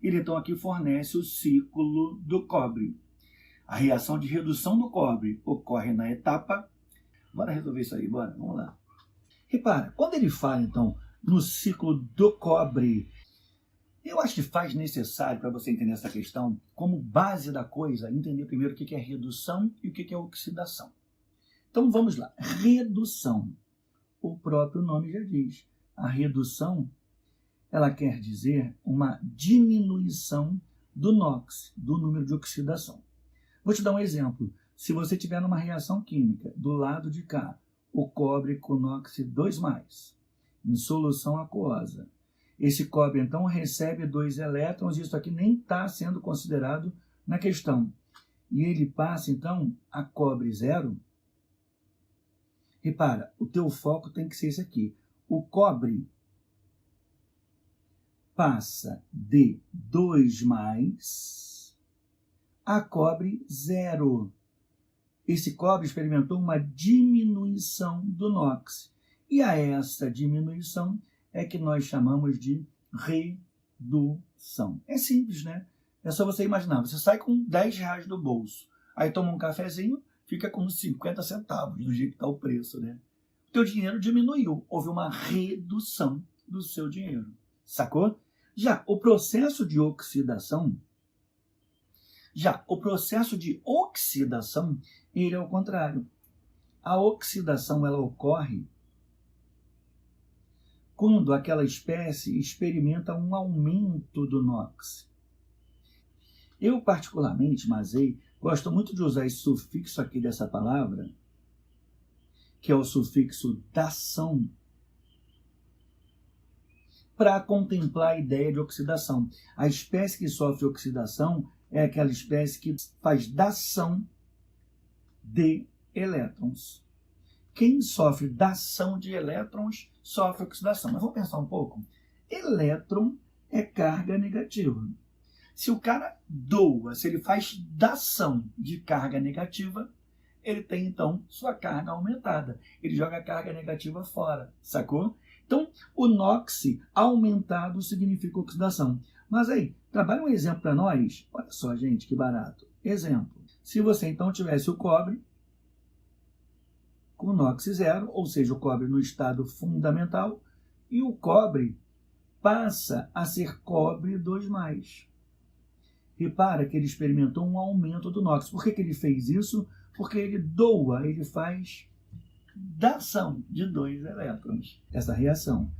Ele então aqui fornece o ciclo do cobre. A reação de redução do cobre ocorre na etapa... Bora resolver isso aí, bora, vamos lá. Repara, quando ele fala então no ciclo do cobre, eu acho que faz necessário para você entender essa questão, como base da coisa, entender primeiro o que é redução e o que é oxidação. Então vamos lá. Redução. O próprio nome já diz. A redução, ela quer dizer uma diminuição do NOx, do número de oxidação. Vou te dar um exemplo. Se você tiver numa reação química, do lado de cá, o cobre com NOx 2+, em solução aquosa. Esse cobre, então, recebe 2 elétrons, e isso aqui nem está sendo considerado na questão. E ele passa, então, a cobre 0. Repara, o teu foco tem que ser esse aqui. O cobre passa de 2+ a cobre 0. Esse cobre experimentou uma diminuição do NOx. E a essa diminuição é que nós chamamos de redução. É simples, né? É só você imaginar. Você sai com 10 reais do bolso, aí toma um cafezinho, fica com 50 centavos, do jeito que está o preço, né? O teu dinheiro diminuiu. Houve uma redução do seu dinheiro. Sacou? Já o processo de oxidação, ele é o contrário. A oxidação, ela ocorre quando aquela espécie experimenta um aumento do NOx. Eu, particularmente, Mazei, gosto muito de usar esse sufixo aqui dessa palavra, que é o sufixo dação, para contemplar a ideia de oxidação. A espécie que sofre oxidação é aquela espécie que faz dação de elétrons. Quem sofre dação de elétrons sofre oxidação. Mas vamos pensar um pouco. Elétron é carga negativa. Se o cara doa, se ele faz dação de carga negativa, ele tem então sua carga aumentada. Ele joga a carga negativa fora, sacou? Então, o NOx aumentado significa oxidação. Mas aí, trabalha um exemplo para nós. Olha só, gente, que barato. Exemplo. Se você então tivesse o cobre com NOx 0, ou seja, o cobre no estado fundamental, e o cobre passa a ser cobre 2+. Repara que ele experimentou um aumento do NOx. Por que ele fez isso? Porque ele doa, ele faz dação de 2 elétrons. Essa reação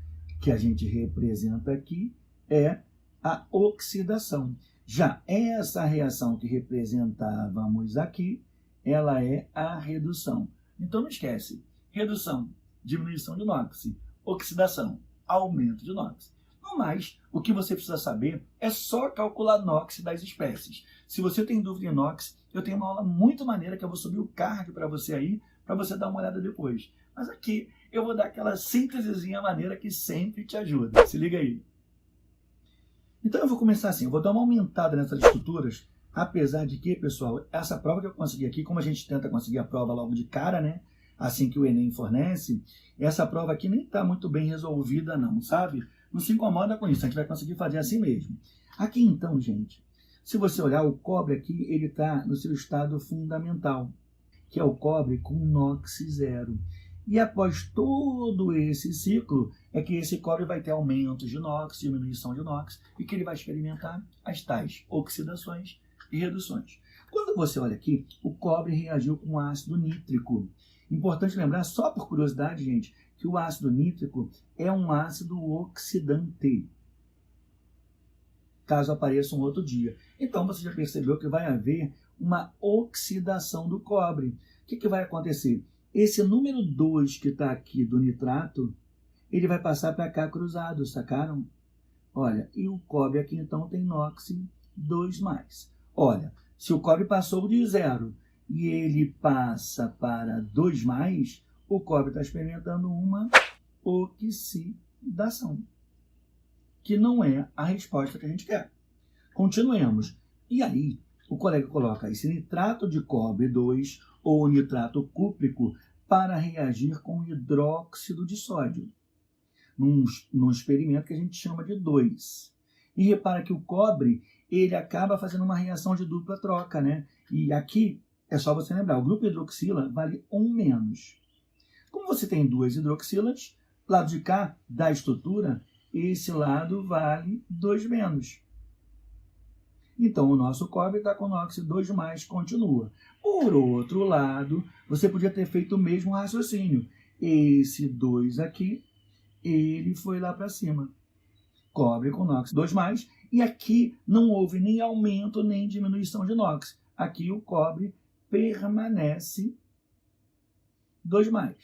que a gente representa aqui é a oxidação. Já essa reação que representávamos aqui, ela é a redução. Então não esquece, redução, diminuição de NOx, oxidação, aumento de NOx. No mais, o que você precisa saber é só calcular NOx das espécies. Se você tem dúvida em NOx, eu tenho uma aula muito maneira que eu vou subir o card para você aí, para você dar uma olhada depois. Mas aqui eu vou dar aquela síntesezinha maneira que sempre te ajuda. Se liga aí. Então eu vou começar assim, eu vou dar uma aumentada nessas estruturas, apesar de que, pessoal, essa prova que eu consegui aqui, como a gente tenta conseguir a prova logo de cara, né? Assim que o Enem fornece, essa prova aqui nem está muito bem resolvida não, sabe? Não se incomoda com isso, a gente vai conseguir fazer assim mesmo. Aqui então, gente, se você olhar o cobre aqui, ele está no seu estado fundamental, que é o cobre com NOx 0. E após todo esse ciclo, é que esse cobre vai ter aumento de NOx, diminuição de NOx, e que ele vai experimentar as tais oxidações e reduções. Quando você olha aqui, o cobre reagiu com ácido nítrico. Importante lembrar, só por curiosidade, gente, que o ácido nítrico é um ácido oxidante, caso apareça um outro dia. Então você já percebeu que vai haver uma oxidação do cobre. O que vai acontecer? Esse número 2 que está aqui do nitrato, ele vai passar para cá cruzado, sacaram? Olha, e o cobre aqui então tem NOx 2+. Olha, se o cobre passou de 0 e ele passa para 2+, o cobre está experimentando uma oxidação, que não é a resposta que a gente quer. Continuemos. E aí, o colega coloca esse nitrato de cobre 2 ou nitrato cúprico para reagir com hidróxido de sódio, num experimento que a gente chama de 2. E repara que o cobre, ele acaba fazendo uma reação de dupla troca, né? E aqui é só você lembrar, o grupo hidroxila vale 1-. Como você tem 2 hidroxilas, lado de cá da estrutura, esse lado vale 2-. Então, o nosso cobre está com NOx 2+, continua. Por outro lado, você podia ter feito o mesmo raciocínio. Esse 2 aqui, ele foi lá para cima. Cobre com NOx 2+, e aqui não houve nem aumento nem diminuição de NOx. Aqui o cobre permanece 2+.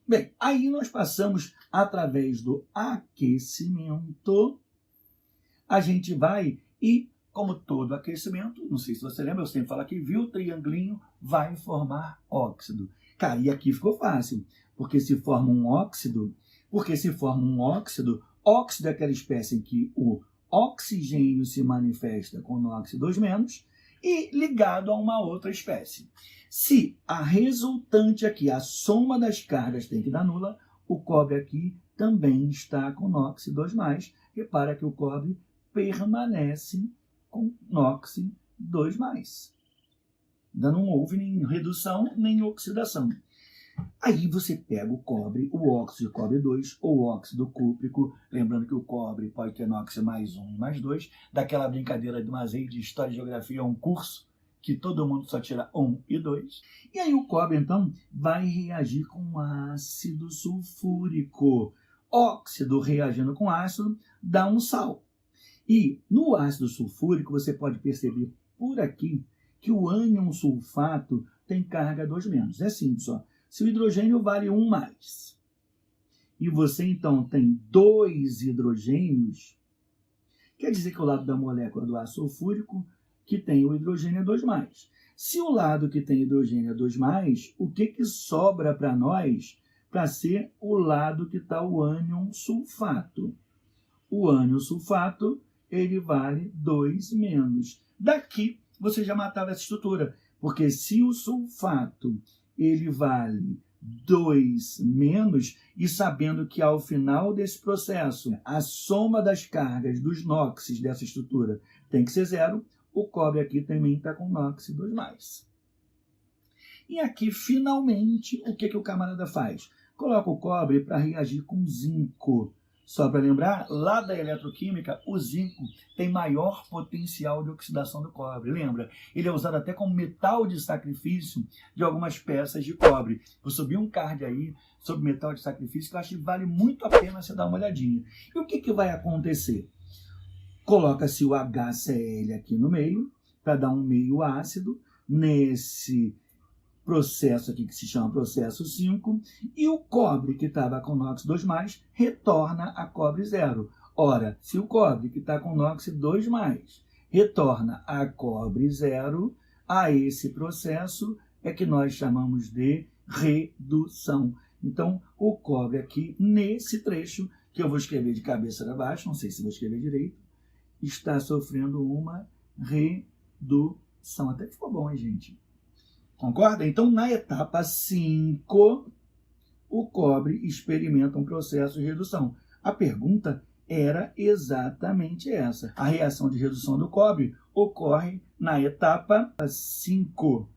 Bem, aí nós passamos através do aquecimento. A gente vai e, como todo aquecimento, não sei se você lembra, eu sempre falo aqui, viu o triangulinho, vai formar óxido. Cara, e aqui ficou fácil, porque se forma um óxido, óxido é aquela espécie em que o oxigênio se manifesta com NOx 2- e ligado a uma outra espécie. Se a resultante aqui, a soma das cargas tem que dar nula, o cobre aqui também está com NOx 2+. Repara que o cobre permanece com NOx 2+. Ainda não houve nem redução nem oxidação. Aí você pega o cobre, o óxido de cobre 2 ou óxido cúprico, lembrando que o cobre pode ter NOx +1 e +2, daquela brincadeira do Mazei de História e Geografia, um curso que todo mundo só tira 1 e 2. E aí o cobre, então, vai reagir com ácido sulfúrico. Óxido reagindo com ácido dá um sal. E no ácido sulfúrico você pode perceber por aqui que o ânion sulfato tem carga 2-. É simples, ó. Se o hidrogênio vale 1+, e você então tem 2 hidrogênios, quer dizer que o lado da molécula do ácido sulfúrico que tem o hidrogênio é 2+. Se o lado que tem hidrogênio é 2+, o que sobra para nós para ser o lado que está o ânion sulfato? O ânion sulfato, ele vale 2-. Daqui você já matava essa estrutura, porque se o sulfato ele vale 2-, e sabendo que ao final desse processo a soma das cargas dos NOx dessa estrutura tem que ser 0, o cobre aqui também está com NOx 2+. E aqui, finalmente, o que o camarada faz? Coloca o cobre para reagir com zinco. Só para lembrar, lá da eletroquímica, o zinco tem maior potencial de oxidação do cobre. Lembra? Ele é usado até como metal de sacrifício de algumas peças de cobre. Eu subi um card aí sobre metal de sacrifício que eu acho que vale muito a pena você dar uma olhadinha. E o que vai acontecer? Coloca-se o HCl aqui no meio, para dar um meio ácido, nesse processo aqui que se chama processo 5, e o cobre que estava com NOx 2+, retorna a cobre 0. Ora, se o cobre que está com NOx 2+, retorna a cobre 0, a esse processo é que nós chamamos de redução. Então, o cobre aqui, nesse trecho, que eu vou escrever de cabeça para baixo, não sei se vou escrever direito, está sofrendo uma redução. Até que ficou bom, hein, gente? Concorda? Então, na etapa 5, o cobre experimenta um processo de redução. A pergunta era exatamente essa. A reação de redução do cobre ocorre na etapa 5.